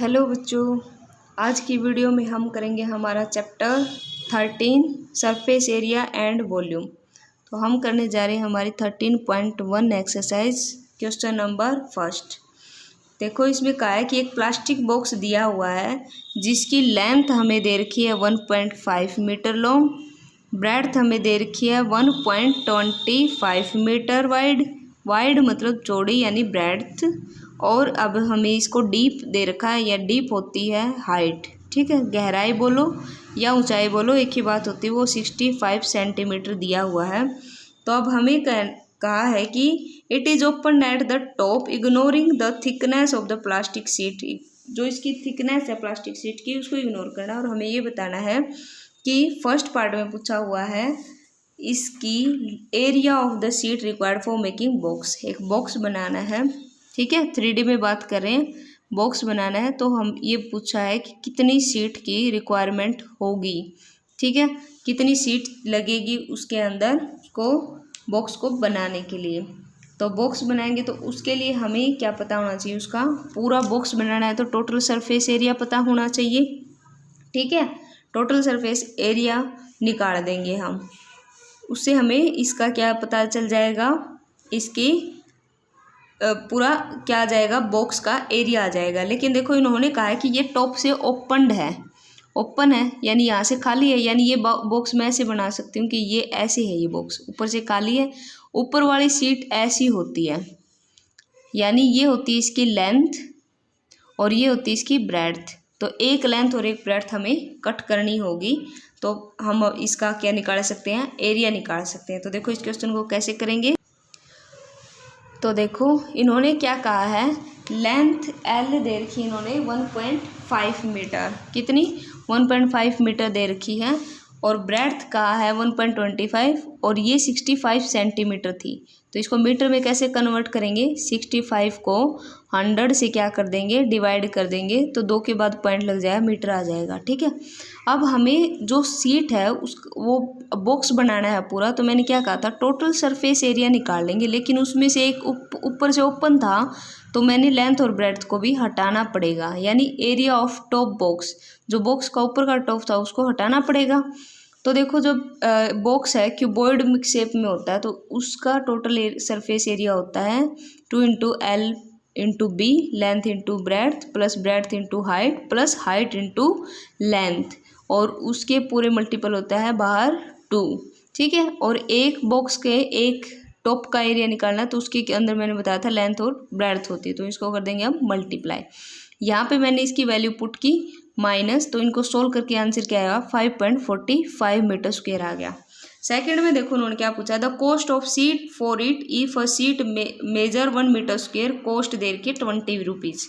Hello बच्चों, आज की वीडियो में हम करेंगे हमारा chapter 13 surface area and volume. तो हम करने जा रहे हैं हमारी 13.1 एक्सरसाइज क्वेश्चन नंबर फर्स्ट। देखो, इसमें कहा है कि एक प्लास्टिक बॉक्स दिया हुआ है जिसकी लेंथ हमें दे रखी है 1.5 मीटर लॉन्ग, ब्रेड्थ हमें दे रखी है 1.25 मीटर वाइड मतलब चौड़ी यानी ब्रेड्थ, और अब हमें इसको डीप दे रखा है या डीप होती है हाइट। ठीक है, गहराई बोलो या ऊंचाई बोलो एक ही बात होती है, वो 65 सेंटीमीटर दिया हुआ है। तो अब हमें कहा है कि it is open at the top ignoring the thickness of the plastic sheet. जो इसकी थिकनेस है प्लास्टिक शीट की उसको इग्नोर करना, और हमें ये बताना है कि फर्स्ट पार्ट में पूछा हुआ है इसकी area of the sheet required for making box. एक बॉक्स बनाना है, ठीक है, 3D में बात कर रहे हैं, बॉक्स बनाना है। तो हम ये पूछा है कि कितनी शीट की रिक्वायरमेंट होगी, ठीक है, कितनी शीट लगेगी उसके अंदर को बॉक्स को बनाने के लिए। तो बॉक्स बनाएंगे तो उसके लिए हमें क्या पता होना चाहिए, उसका पूरा बॉक्स बनाना है तो टोटल सरफेस एरिया पता होना चाहिए। ठीक है, टोटल सरफेस एरिया निकाल देंगे हम, उससे हमें इसका क्या पता चल जाएगा, इसकी पूरा क्या आ जाएगा, बॉक्स का एरिया आ जाएगा। लेकिन देखो, इन्होंने कहा है कि ये टॉप से ओपनड है, ओपन है यानी यहाँ से खाली है, यानी ये बॉक्स मैं ऐसे बना सकती हूँ कि ये ऐसे है, ये बॉक्स ऊपर से खाली है, ऊपर वाली सीट ऐसी होती है, यानी ये होती है इसकी लेंथ और ये होती है इसकी ब्रेड्थ। तो एक लेंथ और एक ब्रेड्थ हमें कट करनी होगी, तो हम इसका क्या निकाल सकते हैं, एरिया निकाल सकते हैं। तो देखो, इस क्वेश्चन को कैसे करेंगे। तो देखो, इन्होंने क्या कहा है, लेंथ एल दे रखी इन्होंने 1.5 मीटर, कितनी 1.5 मीटर दे रखी है, और ब्रेड्थ कहा है 1.25, और ये 65 सेंटीमीटर थी। तो इसको मीटर में कैसे कन्वर्ट करेंगे, 65 को 100 से क्या कर देंगे, डिवाइड कर देंगे, तो 2 के बाद पॉइंट लग जाएगा, मीटर आ जाएगा। ठीक है, अब हमें जो सीट है उस वो बॉक्स बनाना है पूरा। तो मैंने क्या कहा था, टोटल सरफेस एरिया निकाल लेंगे, लेकिन उसमें से एक ऊपर से ओपन था तो मैंने लेंथ और ब्रेड्थ को भी हटाना पड़ेगा, यानी एरिया ऑफ टॉप बॉक्स, जो बॉक्स का ऊपर का टॉप था उसको हटाना पड़ेगा। तो देखो, जब बॉक्स है क्यूबॉइड शेप में होता है तो उसका टोटल सरफेस एरिया होता है 2 × L × B, length into breadth plus breadth into height plus height into length, और उसके पूरे मल्टीपल होता है बाहर 2। ठीक है, और एक बॉक्स के एक टॉप का एरिया निकालना, तो उसके अंदर मैंने बताया था लेंथ और ब्रेड्थ होती है, तो इसको कर देंगे हम मल्टीप्लाई। यहाँ पे मैंने इसकी वैल्यू पुट की माइनस, तो इनको सोल्व करके आंसर क्या आएगा, 5.45 मीटर स्क्वायर आ गया। सेकंड में देखो, उन्होंने क्या पूछा, the cost of sheet for it if a sheet measure 1 metre square cost दे रखी 20 रुपीज़।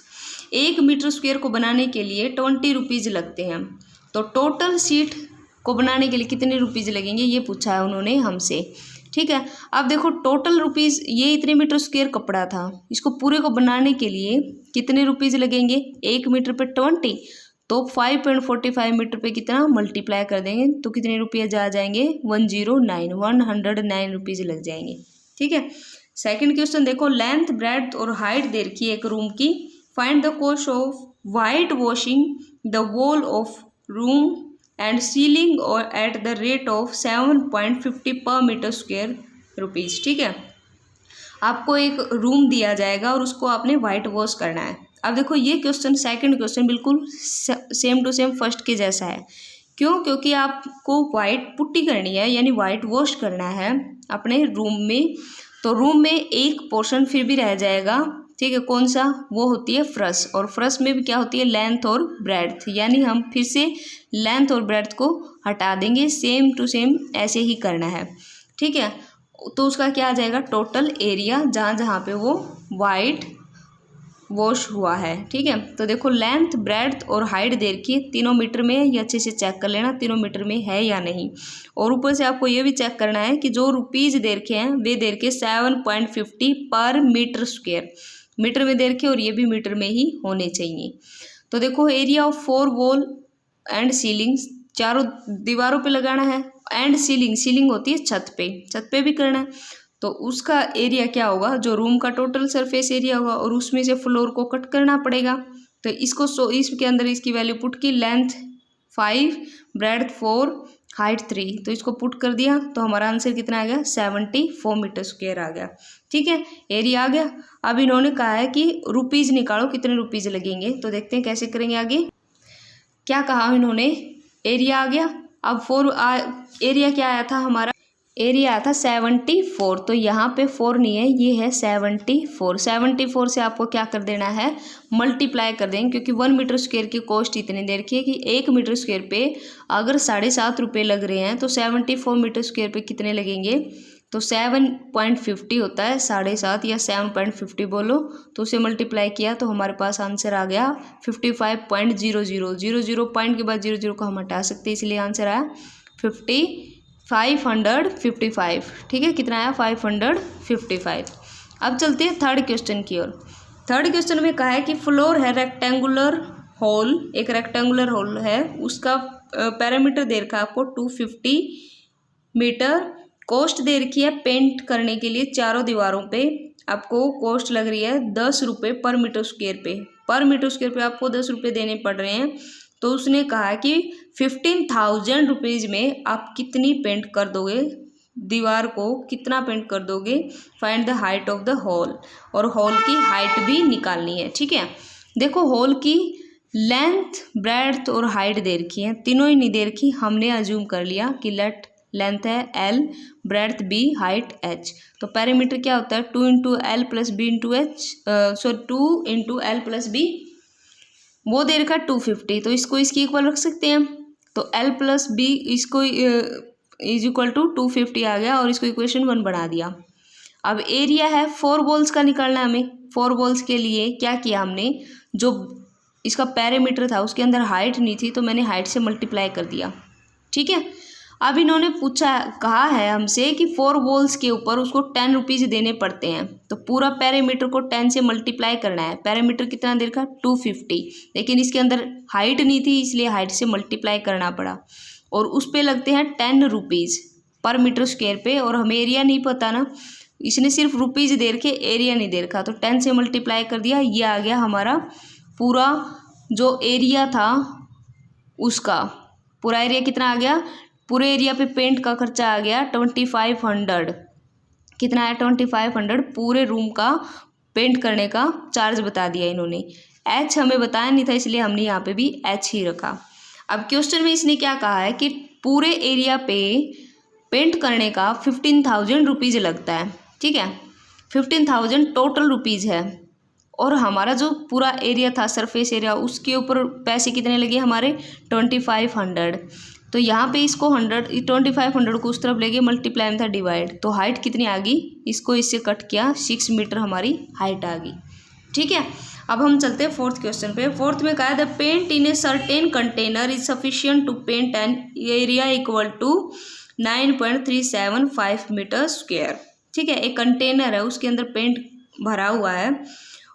1 मीटर स्क्वायर को बनाने के लिए 20 रुपीज़ लगते हैं, तो टोटल सीट को बनाने के लिए कितने रुपीज़ लगेंगे, ये पूछा है उन्होंने हमसे। ठीक है, अब देखो टोटल रुपीज़, ये इतने मीटर स्क्वायर कपड़ा था, इसको पूरे को बनाने के लिए कितने रुपीज़ लगेंगे, 1 मीटर पे 20, तो 5.45 मीटर पे कितना मल्टीप्लाई कर देंगे तो कितने रुपये जा जाएंगे, 109 रुपीज़ लग जाएंगे। ठीक है, सेकंड क्वेश्चन देखो, लेंथ ब्रेड्थ और हाइट दे रखी है एक रूम की, find the cost of white washing the wall of room and ceiling और एट द रेट ऑफ 7.50 पर मीटर स्क्वायर रुपीज़। ठीक है, आपको एक रूम दिया जाएगा और उसको आपने वाइट वॉश करना है। अब देखो, ये क्वेश्चन सेकंड क्वेश्चन बिल्कुल सेम टू सेम फर्स्ट के जैसा है। क्यों, क्योंकि आपको वाइट पुट्टी करनी है, यानी वाइट वॉश करना है अपने रूम में। तो रूम में एक पोर्शन फिर भी रह जाएगा, ठीक है, कौन सा, वो होती है फर्श, और फर्श में भी क्या होती है, लेंथ और ब्रेड्थ, यानी हम फिर से लेंथ और ब्रेड्थ को हटा देंगे, सेम टू सेम ऐसे ही करना है। ठीक है, तो उसका क्या आ जाएगा, टोटल एरिया जहाँ जहाँ पे वो वाइट वॉश हुआ है। ठीक है, तो देखो, लेंथ ब्रेड्थ और हाइट दे रखी है, तीनों मीटर में है, ये अच्छे से चेक कर लेना तीनों मीटर में है या नहीं। और ऊपर से आपको ये भी चेक करना है कि जो रुपीज़ दे रखे हैं वे दे रखे 7.50 पर मीटर स्क्वायर, मीटर में दे रखे, और ये भी मीटर में ही होने चाहिए। तो देखो, area of 4 wall and ceiling, चारों दीवारों पे लगाना है, एंड सीलिंग होती है छत पे भी करना है। तो उसका एरिया क्या होगा, जो रूम का टोटल सरफेस एरिया होगा, और उसमें से फ्लोर को कट करना पड़ेगा। तो इसको इसके अंदर इसकी वैल्यू पुट की, लेंथ 5, ब्रेड्थ 4, हाइट 3, तो इसको पुट कर दिया तो हमारा आंसर कितना आ गया 74 मीटर स्क्वायर आ गया। ठीक है, एरिया आ गया। अब इन्होंने कहा है कि रुपीज़ निकालो, कितने रुपीज़ लगेंगे, तो देखते हैं कैसे करेंगे आगे। क्या कहा इन्होंने, एरिया आ गया। अब एरिया क्या आया था हमारा, एरिया आया था 74, तो यहाँ पे 4 नहीं है, ये है 74। 74 से आपको क्या कर देना है, मल्टीप्लाई कर देंगे, क्योंकि 1 मीटर स्क्वायर की कॉस्ट इतनी दे रखी है कि 1 मीटर स्क्वायर पे अगर 7.5 रुपये लग रहे हैं तो 74 मीटर स्क्वायर पे कितने लगेंगे, तो 7.50 होता है, 7.5 या 7.50 बोलो, तो उसे मल्टीप्लाई किया तो हमारे पास आंसर आ गया 55.00। 00 पॉइंट के बाद 00 को हम हटा सकते हैं, इसलिए आंसर आया 555। ठीक है, कितना आया 555। अब चलते हैं थर्ड क्वेश्चन की ओर। थर्ड क्वेश्चन में कहा है कि फ्लोर है रेक्टेंगुलर होल, एक रेक्टेंगुलर होल है, उसका पैरामीटर दे रखा है आपको 250 मीटर, कॉस्ट दे रखी है पेंट करने के लिए चारों दीवारों पे आपको कॉस्ट लग रही है 10 रुपये पर मीटर स्क्वायर पे। पर मीटर स्क्वायर पे आपको 10 रुपये देने पड़ रहे हैं। तो उसने कहा कि 15,000 रुपीज़ में आप कितनी पेंट कर दोगे, दीवार को कितना पेंट कर दोगे, find the height of the hall, और हॉल की हाइट भी निकालनी है। ठीक है, देखो हॉल की लेंथ, ब्रेड्थ और हाइट दे रखी है, तीनों ही नहीं दे रखी, हमने अज्यूम कर लिया कि लेंथ है L, breadth B, height H। तो पैरामीटर क्या होता है 2 into L plus B into H, 2 into L plus B, वो दे रखा 250, तो इसको इसकी इक्वल रख सकते हैं, तो L प्लस B इसको इज इक्वल टू 250 आ गया, और इसको इक्वेशन 1 बना दिया। अब एरिया है 4 वॉल्स का निकालना है हमें। 4 वॉल्स के लिए क्या किया हमने, जो इसका पैरामीटर था उसके अंदर हाइट नहीं थी, तो मैंने हाइट से मल्टीप्लाई कर दिया। ठीक है, अब इन्होंने कहा है हमसे कि 4 वॉल्स के ऊपर उसको 10 रुपीज़ देने पड़ते हैं, तो पूरा पैरामीटर को 10 से मल्टीप्लाई करना है। पैरामीटर कितना दे रखा 250, लेकिन इसके अंदर हाइट नहीं थी, इसलिए हाइट से मल्टीप्लाई करना पड़ा, और उस पे लगते हैं 10 रुपीज़ पर मीटर स्क्वायर पे, और हमें एरिया नहीं पता ना, इसने सिर्फ रुपीज़ दे रखे, एरिया नहीं दे रखा, तो 10 से मल्टीप्लाई कर दिया, ये आ गया हमारा पूरा जो एरिया था उसका पूरा एरिया कितना आ गया। पूरे एरिया पे पेंट का खर्चा आ गया 2500। कितना है 2500, पूरे रूम का पेंट करने का चार्ज बता दिया इन्होंने। H हमें बताया नहीं था, इसलिए हमने यहाँ पे भी H ही रखा। अब क्वेश्चन में इसने क्या कहा है कि पूरे एरिया पे पेंट करने का 15,000 रुपीज़ लगता है। ठीक है, 15,000 टोटल रुपीज़ है, और हमारा जो पूरा एरिया था सरफेस एरिया, उसके ऊपर पैसे कितने लगे हमारे 2500। तो यहाँ पे इसको 2500 को उस तरफ ले गए, मल्टीप्लाई में था डिवाइड, तो हाइट कितनी आ गई, इसको इससे कट किया 6 मीटर हमारी हाइट आ गई। ठीक है, अब हम चलते हैं फोर्थ क्वेश्चन पे। फोर्थ में कहा है the paint in a certain container is sufficient to paint an area equal to 9.375 metre square. ठीक है, एक कंटेनर है, उसके अंदर पेंट भरा हुआ है,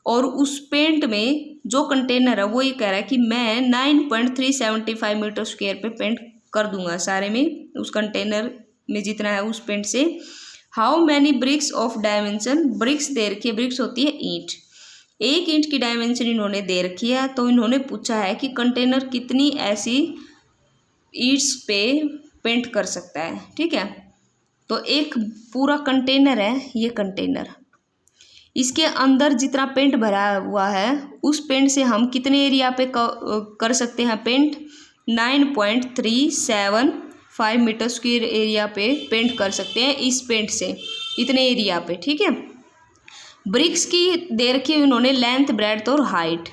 और उस पेंट में जो कंटेनर है वो ये कह रहा है कि मैं 9.375 मीटर स्क्वायर पे पेंट कर दूंगा सारे में, उस कंटेनर में जितना है उस पेंट से। How many bricks of dimension, bricks दे रखी है, ब्रिक्स होती है ईंट, एक ईंट की डायमेंशन इन्होंने दे रखी है। तो इन्होंने पूछा है कि कंटेनर कितनी ऐसी ईंट्स पे पेंट कर सकता है। ठीक है, तो एक पूरा कंटेनर है, ये कंटेनर, इसके अंदर जितना पेंट भरा हुआ है उस पेंट से हम कितने एरिया पे कर सकते हैं पेंट, 9.375 मीटर स्क्वायर एरिया पे पेंट कर सकते हैं इस पेंट से, इतने एरिया पे। ठीक है, ब्रिक्स की दे रखी है उन्होंने लेंथ, ब्रेड्थ और हाइट,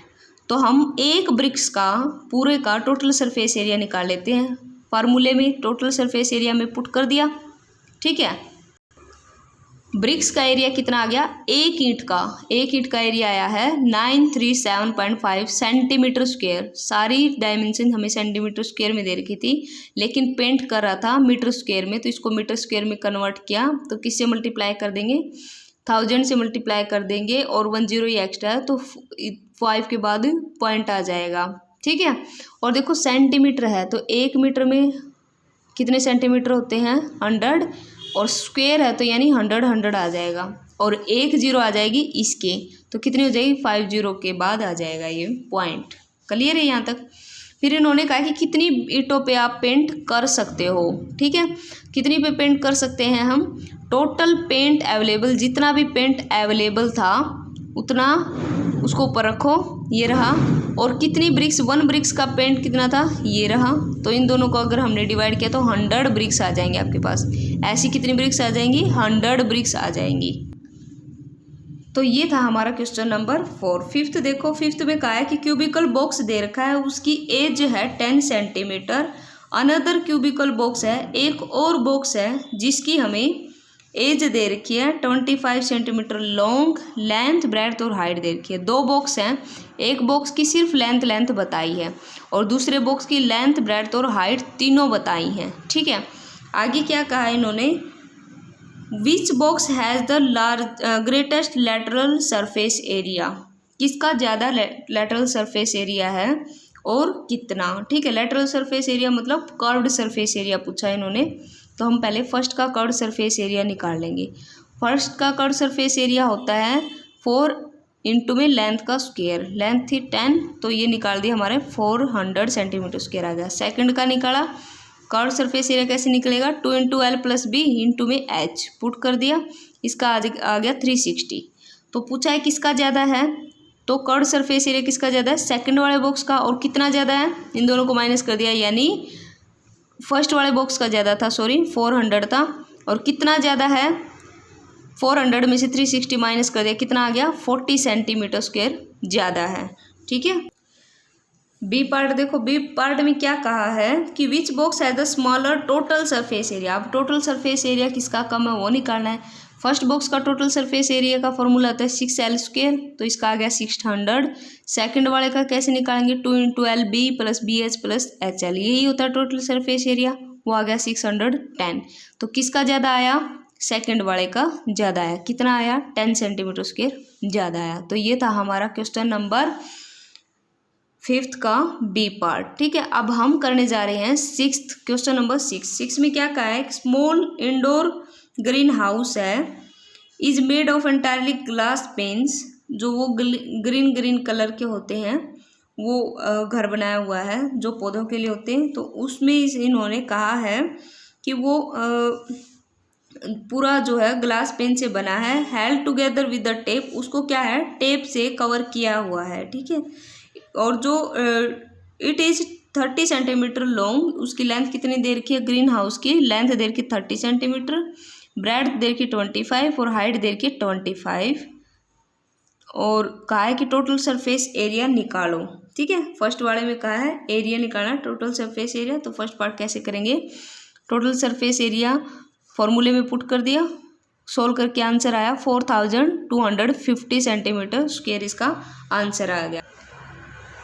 तो हम एक ब्रिक्स का पूरे का टोटल सरफेस एरिया निकाल लेते हैं। फार्मूले में टोटल सरफेस एरिया में पुट कर दिया। ठीक है, ब्रिक्स का एरिया कितना आ गया, एक ईंट का एरिया आया है 937.5 सेंटीमीटर स्क्वायर। सारी डायमेंशन हमें सेंटीमीटर स्क्वायर में दे रखी थी, लेकिन पेंट कर रहा था मीटर स्क्वायर में, तो इसको मीटर स्क्वायर में कन्वर्ट किया, तो किससे मल्टीप्लाई कर देंगे, 1000 से मल्टीप्लाई कर देंगे, और 10 ही एक्स्ट्रा है तो 5 के बाद पॉइंट आ जाएगा। ठीक है, और देखो सेंटीमीटर है, तो 1 मीटर में कितने सेंटीमीटर होते हैं 100, और स्क्वायर है तो यानी 100 आ जाएगा। और 1 0 आ जाएगी इसके, तो कितनी हो जाएगी 5 0 के बाद आ जाएगा ये पॉइंट। क्लियर है यहाँ तक। फिर इन्होंने कहा कि कितनी ईंटों पे आप पेंट कर सकते हो, ठीक है, कितनी पे पेंट कर सकते हैं हम, टोटल पेंट अवेलेबल, जितना भी पेंट अवेलेबल था उतना उसको ऊपर रखो, ये रहा, और कितनी ब्रिक्स, 1 ब्रिक्स का पेंट कितना था, ये रहा, तो इन दोनों को अगर हमने डिवाइड किया तो 100 ब्रिक्स आ जाएंगे आपके पास। ऐसी कितनी ब्रिक्स आ जाएंगी, 100 ब्रिक्स आ जाएंगी। तो ये था हमारा क्वेश्चन नंबर 4। फिफ्थ देखो, फिफ्थ में कहा है कि क्यूबिकल बॉक्स दे रखा है, उसकी एज है 10 सेंटीमीटर। अनदर क्यूबिकल बॉक्स है, एक और बॉक्स है जिसकी हमें एज दे रखी है 25 सेंटीमीटर लॉन्ग, लेंथ, ब्रेड्थ और हाइट दे रखी है। 2 बॉक्स हैं, एक बॉक्स की सिर्फ लेंथ बताई है और दूसरे बॉक्स की लेंथ, ब्रेड्थ और हाइट तीनों बताई हैं, ठीक है। आगे क्या कहा है इन्होंने, which box has the greatest lateral surface area, किसका ज़्यादा लैटरल सरफेस एरिया है और कितना, ठीक है। लैटरल सरफेस एरिया मतलब कर्व्ड सरफेस एरिया पूछा है इन्होंने, तो हम पहले फर्स्ट का कर्व्ड सरफेस एरिया निकाल लेंगे। फर्स्ट का कर्व्ड सरफेस एरिया होता है 4 इंटू में लेंथ का स्क्वायर, लेंथ थी 10 तो ये निकाल दिया हमारे 400 सेंटीमीटर स्क्वायर आ गया। सेकंड का निकाला, कर्व्ड सरफेस एरिया कैसे निकलेगा, 2 into L plus B into में एच पुट कर दिया, इसका आ गया 360। तो पूछा है किसका ज़्यादा है, तो कर्व्ड सरफेस एरिया किसका ज़्यादा है, सेकंड वाले बॉक्स का, और कितना ज़्यादा है, इन दोनों को माइनस कर दिया, यानी फर्स्ट वाले बॉक्स का ज़्यादा था, सॉरी 400 था, और कितना ज़्यादा है, 400 में से 360 माइनस कर दिया, कितना आ गया 40 सेंटीमीटर स्क्वायर ज़्यादा है, ठीक है। बी पार्ट देखो, बी पार्ट में क्या कहा है कि which box has the smaller total surface area. अब टोटल सरफेस एरिया किसका कम है वो निकालना है। फर्स्ट बॉक्स का टोटल सरफेस एरिया का फॉर्मूला आता है 6L स्क्वायर, तो इसका आ गया 600। सेकंड वाले का कैसे निकालेंगे, 2 into L B plus B H plus H L, यही होता है टोटल सरफेस एरिया, वो आ गया 610। तो किसका ज़्यादा आया, सेकंड वाले का ज़्यादा आया, कितना आया 10 सेंटीमीटर स्क्वायर ज़्यादा आया। तो ये था हमारा क्वेश्चन नंबर 5th का बी पार्ट, ठीक है। अब हम करने जा रहे हैं 6th, क्वेश्चन नंबर 6 में क्या कहा है, स्मॉल इंडोर ग्रीन हाउस है, is made of entirely glass panes, जो वो ग्रीन कलर के होते हैं, वो घर बनाया हुआ है जो पौधों के लिए होते हैं। तो उसमें इन्होंने कहा है कि वो पूरा जो है ग्लास पेन से बना है, held together with the tape, उसको क्या है टेप से कवर किया हुआ है, ठीक है। और जो इट इज़ 30 सेंटीमीटर लॉन्ग, उसकी लेंथ कितनी दे रखी है, ग्रीन हाउस की लेंथ दे रखी 30 सेंटीमीटर, ब्रेड्थ दे रखी 25 और हाइट दे रखी 25, और कहा है कि टोटल सरफेस एरिया निकालो, ठीक है। फर्स्ट वाले में कहा है एरिया निकालना, टोटल सरफेस एरिया। तो फर्स्ट पार्ट कैसे करेंगे, टोटल सरफेस एरिया फॉर्मूले में पुट कर दिया, सोल्व करके आंसर आया 4250 सेंटीमीटर स्क्वायर, इसका आंसर आ गया।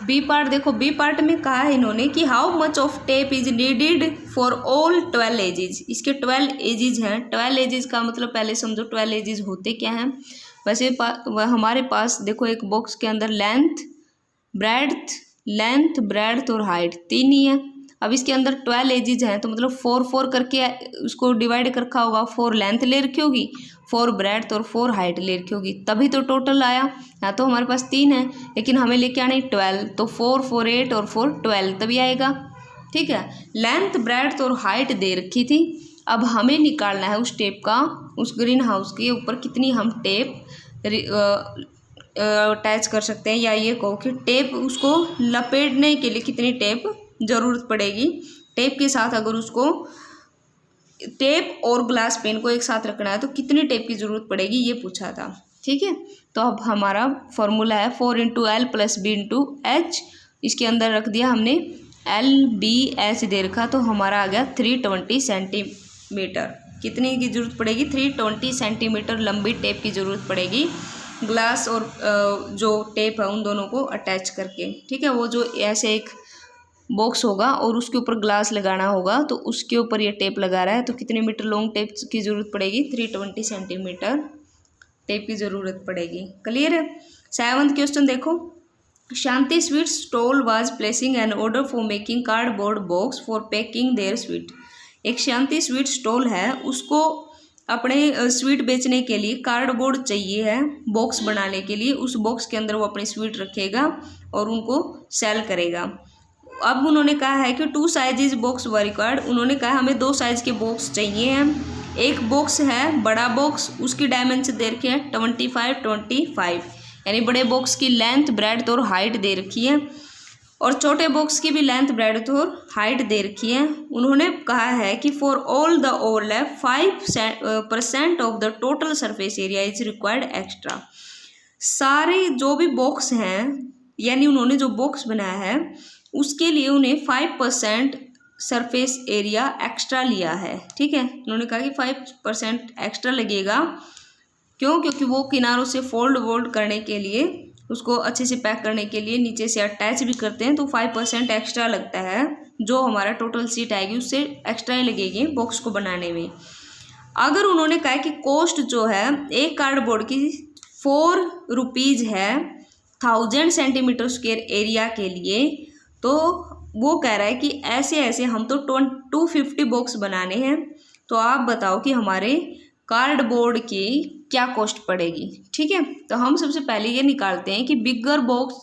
बी पार्ट देखो, बी पार्ट में कहा है इन्होंने कि how much of tape is needed for all 12 edges. इसके 12 एजेज हैं, 12 एजेज का मतलब पहले समझो 12 एजेज होते क्या हैं। वैसे हमारे पास देखो एक बॉक्स के अंदर लेंथ, ब्रेड्थ और हाइट 3 ही है। अब इसके अंदर 12 एजेज हैं, तो मतलब 4 करके उसको डिवाइड कर रखा होगा, 4 लेंथ ले रखी होगी, 4 ब्रेड्थ और 4 हाइट ले रखी होगी, तभी तो टोटल आया। या तो हमारे पास 3 है लेकिन हमें लेके आना है 12, तो 4 4 8 और 4 12 तभी आएगा, ठीक है। लेंथ, ब्रेड्थ और हाइट दे रखी थी, अब हमें निकालना है उस टेप का, उस ग्रीन हाउस के ऊपर कितनी हम टेप अटैच कर सकते हैं, या ये कहो कि टेप उसको लपेटने के लिए कितनी टेप ज़रूरत पड़ेगी। टेप के साथ अगर उसको टेप और ग्लास पेन को एक साथ रखना है तो कितनी टेप की ज़रूरत पड़ेगी, ये पूछा था, ठीक है। तो अब हमारा फॉर्मूला है 4 into L plus B into H, इसके अंदर रख दिया हमने एल बी एच दे रखा, तो हमारा आ गया 320 सेंटीमीटर। कितनी की ज़रूरत पड़ेगी, 320 सेंटीमीटर लंबी टेप की ज़रूरत पड़ेगी, ग्लास और जो टेप है उन दोनों को अटैच करके, ठीक है। वो जो ऐसे एक बॉक्स होगा और उसके ऊपर ग्लास लगाना होगा, तो उसके ऊपर ये टेप लगा रहा है, तो कितने मीटर लॉन्ग टेप की ज़रूरत पड़ेगी, 320 सेंटीमीटर टेप की ज़रूरत पड़ेगी। क्लियर है। 7th क्वेश्चन देखो, Shanti sweet stall was placing an order for making cardboard box for packing their sweet. एक शांति स्वीट स्टॉल है, उसको अपने स्वीट बेचने के लिए कार्डबोर्ड चाहिए है बॉक्स बनाने के लिए। उस बॉक्स के अंदर वो अपनी स्वीट रखेगा और उनको सेल करेगा। अब उन्होंने कहा है कि 2 साइजेज बॉक्स वर रिक्वायर्ड। उन्होंने कहा हमें 2 साइज़ के बॉक्स चाहिए हैं। एक बॉक्स है बड़ा बॉक्स, उसकी डायमेंशन दे रखी है 25 यानी बड़े बॉक्स की लेंथ ब्रेड्थ और हाइट दे रखी है, और छोटे बॉक्स की भी लेंथ ब्रेड्थ और हाइट दे रखी है। उन्होंने कहा है कि for all the overlap 5% of the total surface area is required extra. सारे जो भी बॉक्स हैं, यानी उन्होंने जो बॉक्स बनाया है उसके लिए उन्हें 5% सरफेस एरिया एक्स्ट्रा लिया है। ठीक है, उन्होंने कहा कि 5% एक्स्ट्रा लगेगा। क्यों? क्योंकि वो किनारों से फोल्ड करने के लिए, उसको अच्छे से पैक करने के लिए नीचे से अटैच भी करते हैं, तो 5% एक्स्ट्रा लगता है। जो हमारा टोटल सीट आएगी उससे एक्स्ट्रा ही लगेगी बॉक्स को बनाने में। अगर उन्होंने कहा कि कॉस्ट जो है एक कार्डबोर्ड की 4 रुपीज़ है 1000 सेंटीमीटर स्क्वायर एरिया के लिए, तो वो कह रहा है कि ऐसे ऐसे हम तो 250 बॉक्स बनाने हैं, तो आप बताओ कि हमारे कार्डबोर्ड की क्या कॉस्ट पड़ेगी। ठीक है, तो हम सबसे पहले ये निकालते हैं कि बिगर बॉक्स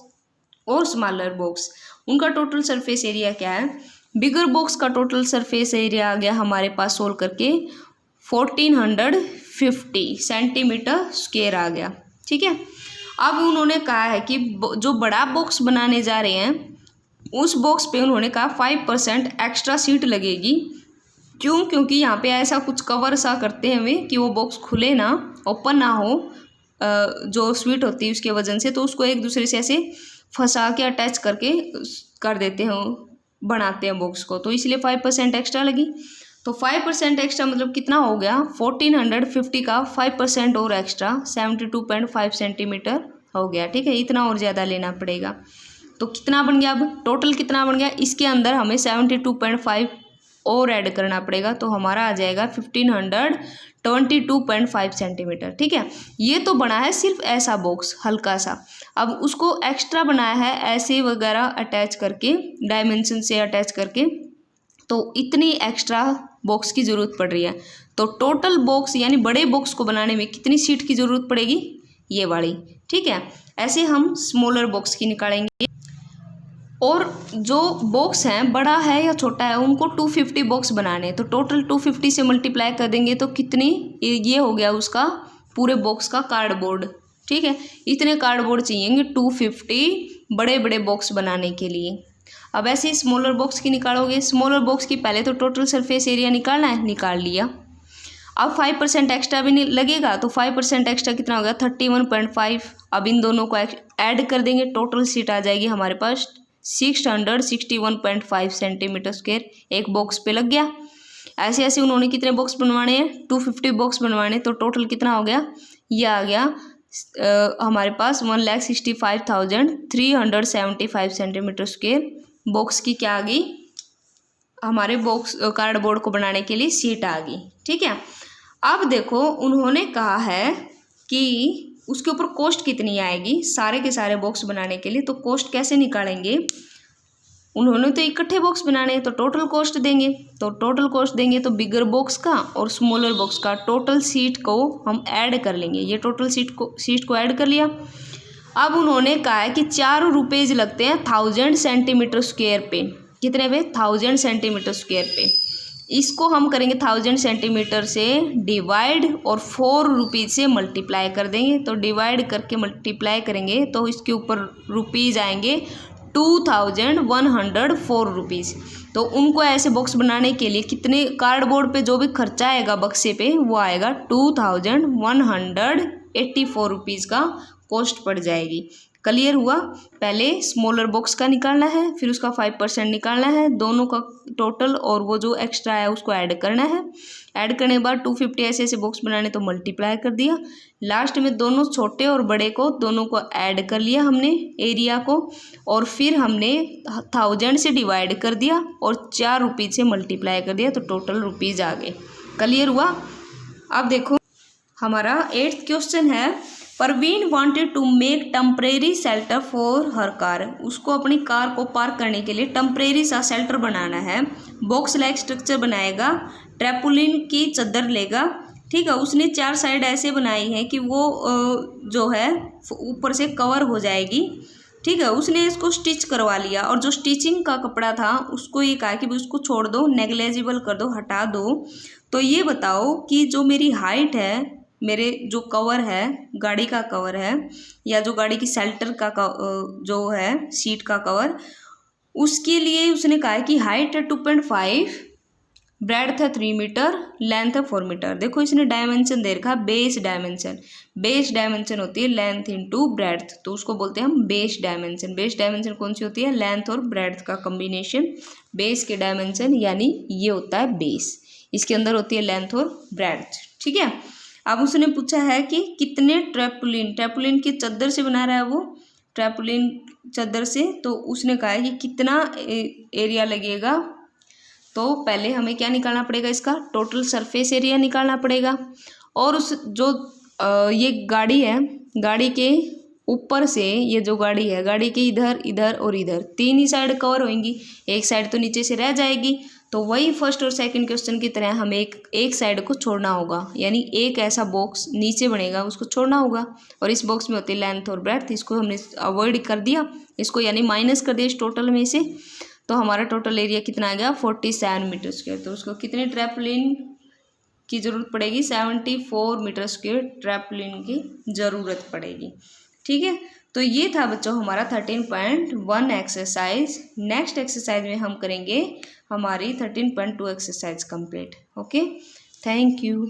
और स्मॉलर बॉक्स, उनका टोटल सरफेस एरिया क्या है। बिगर बॉक्स का टोटल सरफेस एरिया आ गया हमारे पास सोल्व करके 1450 सेंटीमीटर स्क्वायर आ गया। ठीक है, अब उन्होंने कहा है कि जो बड़ा बॉक्स बनाने जा रहे हैं उस बॉक्स पे उन्होंने कहा 5% एक्स्ट्रा सीट लगेगी। क्यों? क्योंकि यहाँ पे ऐसा कुछ कवर सा करते हैं वे कि वो बॉक्स खुले ना, ओपन ना हो, जो स्वीट होती है उसके वजन से, तो उसको एक दूसरे से ऐसे फंसा के अटैच करके कर देते हैं, बनाते हैं बॉक्स को, तो इसलिए 5% एक्स्ट्रा लगी। तो 5% एक्स्ट्रा मतलब कितना हो गया, 1450 का 5% और एक्स्ट्रा 72.5 सेंटीमीटर हो गया। ठीक है, इतना और ज़्यादा लेना पड़ेगा। तो कितना बन गया, अब टोटल कितना बन गया, इसके अंदर हमें 72.5 और ऐड करना पड़ेगा, तो हमारा आ जाएगा 1522.5 सेंटीमीटर। ठीक है, ये तो बना है सिर्फ ऐसा बॉक्स हल्का सा। अब उसको एक्स्ट्रा बनाया है ऐसे वगैरह अटैच करके, डायमेंशन से अटैच करके, तो इतनी एक्स्ट्रा बॉक्स की ज़रूरत पड़ रही है। तो टोटल बॉक्स यानी बड़े बॉक्स को बनाने में कितनी सीट की ज़रूरत पड़ेगी, ये वाली। ठीक है, ऐसे हम स्मॉलर बॉक्स की निकालेंगे। और जो बॉक्स हैं बड़ा है या छोटा है, उनको 250 बॉक्स बनाने, तो टोटल 250 से मल्टीप्लाई कर देंगे तो कितनी, ये हो गया उसका पूरे बॉक्स का कार्डबोर्ड। ठीक है, इतने कार्डबोर्ड चाहिए 250 बड़े बड़े बॉक्स बनाने के लिए। अब ऐसे स्मॉलर बॉक्स की निकालोगे, स्मॉलर बॉक्स की पहले तो टोटल सरफेस एरिया निकालना है, निकाल लिया। अब 5% एक्स्ट्रा भी नहीं लगेगा, तो 5% एक्स्ट्रा कितना हो गया 31.5। अब इन दोनों को ऐड कर देंगे, टोटल सीट आ जाएगी हमारे पास 661.5 सेंटीमीटर स्क्वायर एक बॉक्स पे लग गया। ऐसे ऐसे उन्होंने कितने बॉक्स बनवाने हैं, 250 बॉक्स बनवाने, तो टोटल कितना हो गया, ये आ गया हमारे पास 1,65,375 सेंटीमीटर स्क्वायर बॉक्स की क्या आ गई, हमारे बॉक्स कार्डबोर्ड को बनाने के लिए सीट आ गई। ठीक है, अब देखो उन्होंने कहा है कि उसके ऊपर कॉस्ट कितनी आएगी सारे के सारे बॉक्स बनाने के लिए। तो कॉस्ट कैसे निकालेंगे, उन्होंने तो इकट्ठे बॉक्स बनाने हैं तो टोटल कॉस्ट देंगे, तो टोटल कॉस्ट देंगे तो बिगर बॉक्स का और स्मॉलर बॉक्स का टोटल सीट को हम ऐड कर लेंगे। ये टोटल सीट को ऐड कर लिया। अब उन्होंने कहा है कि 4 रुपीज़ लगते हैं 1000 सेंटीमीटर स्क्वायर पे। कितने पे, 1000 सेंटीमीटर स्क्वायर पे। इसको हम करेंगे 1000 सेंटीमीटर से डिवाइड और 4 रुपीज़ से मल्टीप्लाई कर देंगे। तो डिवाइड करके मल्टीप्लाई करेंगे तो इसके ऊपर रुपीज़ आएंगे 2104 रुपीज़। तो उनको ऐसे बॉक्स बनाने के लिए कितने कार्डबोर्ड पे जो भी खर्चा आएगा बक्से पे वो आएगा 2184 रुपीज़ का कॉस्ट पड़ जाएगी। क्लियर हुआ। पहले स्मॉलर बॉक्स का निकालना है, फिर उसका 5% निकालना है, दोनों का टोटल और वो जो एक्स्ट्रा है उसको ऐड करना है। ऐड करने के बाद 250 ऐसे ऐसे बॉक्स बनाने तो मल्टीप्लाई कर दिया। लास्ट में दोनों छोटे और बड़े को दोनों को ऐड कर लिया हमने एरिया को, और फिर हमने 1000 से डिवाइड कर दिया और 4 रुपीज़ से मल्टीप्लाई कर दिया तो टोटल रुपीज़ आ गए। क्लियर हुआ। अब देखो हमारा 8th क्वेश्चन है, Parveen wanted to make temporary shelter for her car. उसको अपनी कार को पार्क करने के लिए टेम्परेरी सा शेल्टर बनाना है। बॉक्स लाइक स्ट्रक्चर बनाएगा, ट्रैपोलिन की चादर लेगा, ठीक है। उसने 4 साइड ऐसे बनाई है कि वो जो है ऊपर से कवर हो जाएगी, ठीक है। उसने इसको स्टिच करवा लिया और जो स्टिचिंग का कपड़ा था उसको ये कहा कि उसको छोड़ दो, नेग्लेजिबल कर दो, हटा दो। तो ये बताओ कि जो मेरी हाइट है, मेरे जो कवर है, गाड़ी का कवर है या जो गाड़ी की शेल्टर का जो है सीट का कवर, उसके लिए उसने कहा है कि हाइट है 2.5, ब्रेड्थ है 3 मीटर, लेंथ है 4 मीटर। देखो इसने डायमेंशन दे रखा है बेस डायमेंशन। बेस डायमेंशन होती है लेंथ इंटू ब्रेड्थ, तो उसको बोलते हैं हम बेस डायमेंशन। बेस डायमेंशन कौन सी होती है? लेंथ और ब्रेड्थ का कॉम्बिनेशन बेस के डायमेंशन, यानी ये होता है बेस। इसके अंदर होती है लेंथ और ब्रेड्थ, ठीक है। अब उसने पूछा है कि कितने ट्रैपोलिन की चादर से बना रहा है वो, ट्रैपोलिन चादर से, तो उसने कहा है कि कितना एरिया लगेगा। तो पहले हमें क्या निकालना पड़ेगा? इसका टोटल सरफेस एरिया निकालना पड़ेगा। और उस जो ये गाड़ी है, गाड़ी के ऊपर से ये जो गाड़ी है, गाड़ी के इधर इधर और इधर 3 ही साइड कवर होंगी, एक साइड तो नीचे से रह जाएगी। तो वही फर्स्ट और सेकंड क्वेश्चन की तरह हमें एक साइड को छोड़ना होगा, यानी एक ऐसा बॉक्स नीचे बनेगा, उसको छोड़ना होगा। और इस बॉक्स में होती है लेंथ और ब्रेड्थ, इसको हमने अवॉइड कर दिया, इसको यानी माइनस कर दिया इस टोटल में से। तो हमारा टोटल एरिया कितना आ गया? 47 मीटर स्क्वायर। तो उसको कितने ट्रैपोलिन की ज़रूरत पड़ेगी? 74 मीटर स्क्वायर ट्रैपोलिन की ज़रूरत पड़ेगी, ठीक है। तो ये था बच्चों हमारा 13.1 एक्सरसाइज। नेक्स्ट एक्सरसाइज में हम करेंगे हमारी 13.2 exercise complete. Okay, thank you.